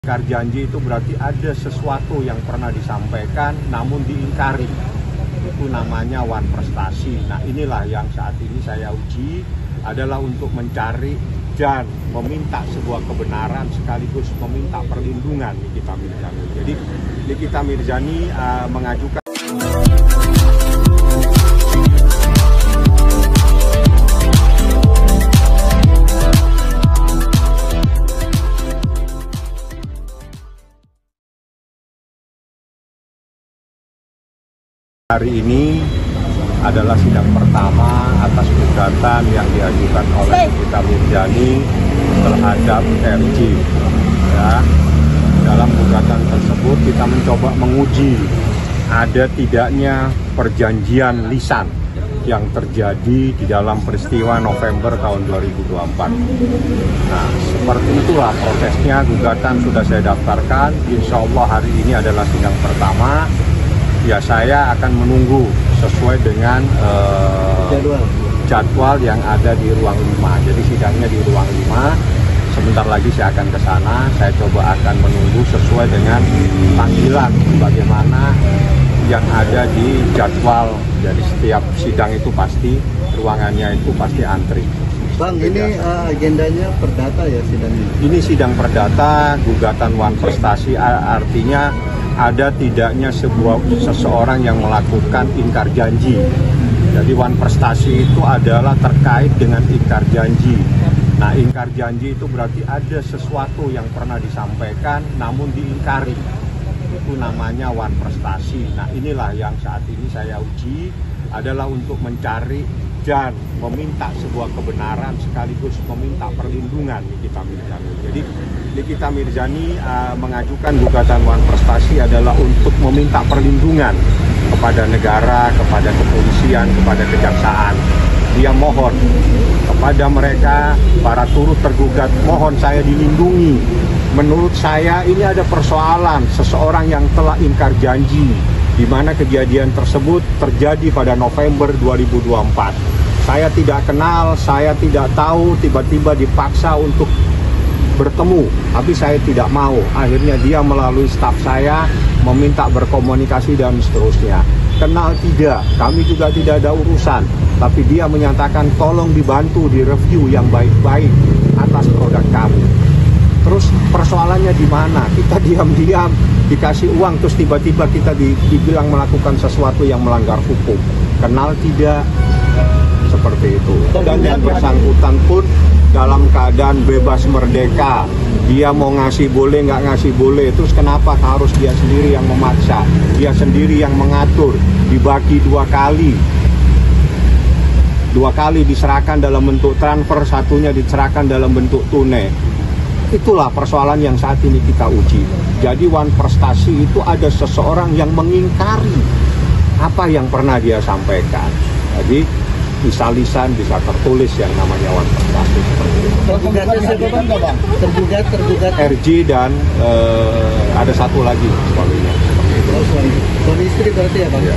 Ingkar janji itu berarti ada sesuatu yang pernah disampaikan namun diingkari. Itu namanya wan prestasi. Nah, inilah yang saat ini saya uji adalah untuk mencari dan meminta sebuah kebenaran sekaligus meminta perlindungan Nikita Mirzani. Jadi Nikita Mirzani mengajukan hari ini adalah sidang pertama atas gugatan yang diajukan oleh Nikita Mirzani terhadap RJ. Ya, dalam gugatan tersebut kita mencoba menguji ada tidaknya perjanjian lisan yang terjadi di dalam peristiwa November tahun 2024. Nah, seperti itulah prosesnya. Gugatan sudah saya daftarkan. Insya Allah hari ini adalah sidang pertama. Ya, saya akan menunggu sesuai dengan jadwal yang ada di ruang 5. Jadi sidangnya di ruang 5. Sebentar lagi saya akan ke sana. Saya coba akan menunggu sesuai dengan panggilan bagaimana yang ada di jadwal. Jadi setiap sidang itu pasti ruangannya itu pasti antri. Bang, ini agendanya perdata ya sidangnya? Ini sidang perdata, gugatan wan prestasi, artinya ada tidaknya seseorang yang melakukan ingkar janji. Jadi wan prestasi itu adalah terkait dengan ingkar janji. Nah, ingkar janji itu berarti ada sesuatu yang pernah disampaikan namun diingkari. Itu namanya wan prestasi. Nah, inilah yang saat ini saya uji adalah untuk mencari dan meminta sebuah kebenaran sekaligus meminta perlindungan Nikita Mirzani. Jadi Nikita Mirzani mengajukan gugatan wan prestasi adalah untuk meminta perlindungan kepada negara, kepada kepolisian, kepada kejaksaan. Dia mohon kepada mereka, para turut tergugat, mohon saya dilindungi. Menurut saya ini ada persoalan seseorang yang telah ingkar janji, di mana kejadian tersebut terjadi pada November 2024. Saya tidak kenal, saya tidak tahu, tiba-tiba dipaksa untuk bertemu, tapi saya tidak mau. Akhirnya dia melalui staf saya meminta berkomunikasi dan seterusnya. Kenal tidak, kami juga tidak ada urusan, tapi dia menyatakan tolong dibantu direview yang baik-baik atas produk kami. Terus persoalannya di mana? Kita diam-diam dikasih uang terus tiba-tiba kita dibilang melakukan sesuatu yang melanggar hukum. Kenal tidak? Seperti itu. Dan yang bersangkutan pun dalam keadaan bebas merdeka. Dia mau ngasih boleh, nggak ngasih boleh. Terus kenapa harus dia sendiri yang memaksa? Dia sendiri yang mengatur. Dibagi 2 kali. 2 kali diserahkan dalam bentuk transfer, satunya diserahkan dalam bentuk tunai. Itulah persoalan yang saat ini kita uji. Jadi wan prestasi itu ada seseorang yang mengingkari apa yang pernah dia sampaikan. Jadi bisa lisan, bisa tertulis yang namanya wan prestasi seperti itu. Tergugat RJ dan ada satu lagi suaminya. Suami istri berarti ya Bang? Ya.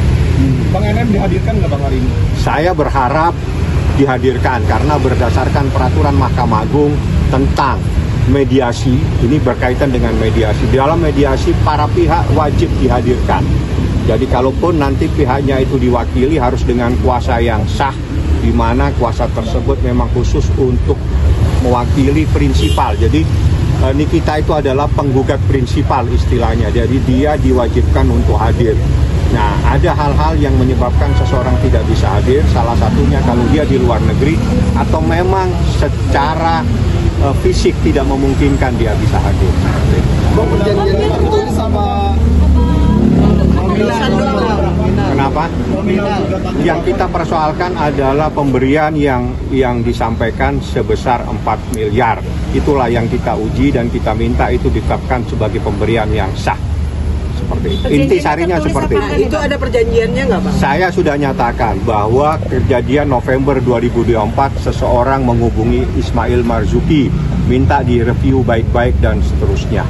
Bang NM dihadirkan nggak Bang hari ini? Saya berharap dihadirkan karena berdasarkan peraturan Mahkamah Agung tentang mediasi, ini berkaitan dengan mediasi. Di dalam mediasi para pihak wajib dihadirkan. Jadi kalaupun nanti pihaknya itu diwakili harus dengan kuasa yang sah, di mana kuasa tersebut memang khusus untuk mewakili prinsipal. Jadi Nikita itu adalah penggugat prinsipal istilahnya. Jadi dia diwajibkan untuk hadir. Nah, ada hal-hal yang menyebabkan seseorang tidak bisa hadir. Salah satunya kalau dia di luar negeri atau memang secara fisik tidak memungkinkan dia bisa hadir. Bang, perjanjiannya tertulis sama Kenapa? Yang kita persoalkan adalah pemberian yang disampaikan sebesar 4 miliar. Itulah yang kita uji dan kita minta itu ditetapkan sebagai pemberian yang sah. Seperti itu. Inti sarinya seperti itu. Itu ada perjanjiannya nggak Bang? Saya sudah nyatakan bahwa kejadian November 2024 seseorang menghubungi Ismail Marzuki, minta direview baik-baik dan seterusnya.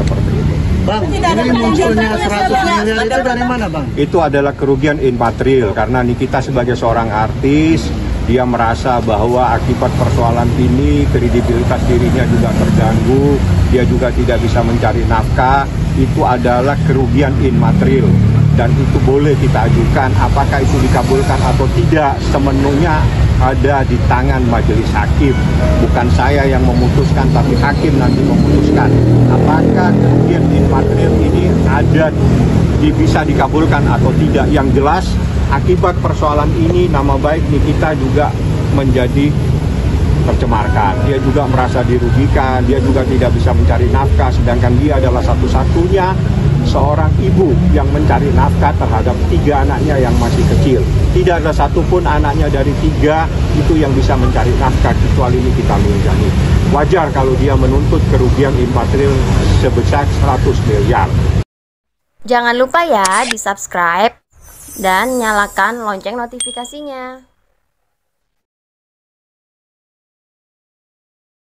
Seperti itu. Bang, ini munculnya 100 miliar itu dari mana Bang? Itu adalah kerugian immaterial karena Nikita sebagai seorang artis, dia merasa bahwa akibat persoalan ini kredibilitas dirinya juga terganggu, dia juga tidak bisa mencari nafkah, itu adalah kerugian immaterial dan itu boleh kita ajukan. Apakah itu dikabulkan atau tidak sepenuhnya ada di tangan majelis hakim. Bukan saya yang memutuskan, tapi hakim nanti memutuskan apakah kerugian immaterial ini bisa dikabulkan atau tidak. Yang jelas akibat persoalan ini nama baik Nikita juga menjadi tercemarkan. Dia juga merasa dirugikan, dia juga tidak bisa mencari nafkah, sedangkan dia adalah satu-satunya seorang ibu yang mencari nafkah terhadap 3 anaknya yang masih kecil. Tidak ada satupun anaknya dari 3 itu yang bisa mencari nafkah kecuali Nikita Mirzani. Wajar kalau dia menuntut kerugian immaterial sebesar 100 miliar. Jangan lupa ya di subscribe dan nyalakan lonceng notifikasinya.